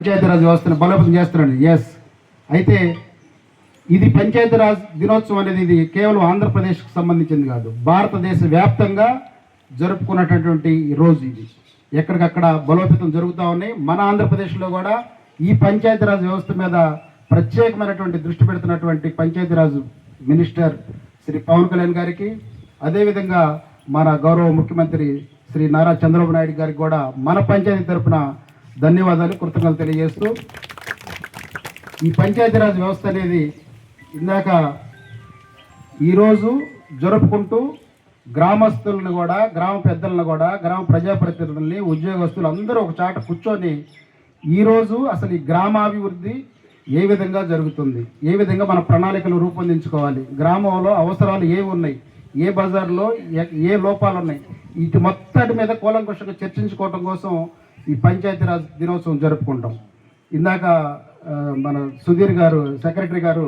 పంచాయతీరాజ్ వ్యవస్థను బలోపేతం చేస్తున్నాడు. ఎస్, అయితే ఇది పంచాయతీరాజ్ దినోత్సవం అనేది ఇది కేవలం ఆంధ్రప్రదేశ్కి సంబంధించింది కాదు, భారతదేశ వ్యాప్తంగా జరుపుకున్నటువంటి రోజు ఇది. ఎక్కడికక్కడ బలోపేతం జరుగుతూ ఉన్నాయి. మన ఆంధ్రప్రదేశ్లో కూడా ఈ పంచాయతీరాజ్ వ్యవస్థ మీద ప్రత్యేకమైనటువంటి దృష్టి పెడుతున్నటువంటి పంచాయతీరాజ్ మినిస్టర్ శ్రీ పవన్ కళ్యాణ్ గారికి, అదేవిధంగా మన గౌరవ ముఖ్యమంత్రి శ్రీ నారా చంద్రబాబు నాయుడు గారికి కూడా మన పంచాయతీ తరఫున ధన్యవాదాలు, కృతజ్ఞతలు తెలియజేస్తూ, ఈ పంచాయతీరాజ్ వ్యవస్థ అనేది ఇందాక ఈరోజు జరుపుకుంటూ గ్రామస్తులను కూడా, గ్రామ పెద్దలను కూడా, గ్రామ ప్రజాప్రతినిధుల్ని, ఉద్యోగస్తులు అందరూ ఒక చాట కూర్చొని ఈరోజు అసలు ఈ గ్రామాభివృద్ధి ఏ విధంగా జరుగుతుంది, ఏ విధంగా మన ప్రణాళికలు రూపొందించుకోవాలి, గ్రామంలో అవసరాలు ఏవి ఉన్నాయి, ఏ బజార్లో ఏ లోపాలు ఉన్నాయి, వీటి మొత్తటి మీద కూలంకషంగా చర్చించుకోవడం కోసం ఈ పంచాయతీరాజ్ దినోత్సవం జరుపుకుంటాం. ఇందాక మన సుధీర్ గారు, సెక్రటరీ గారు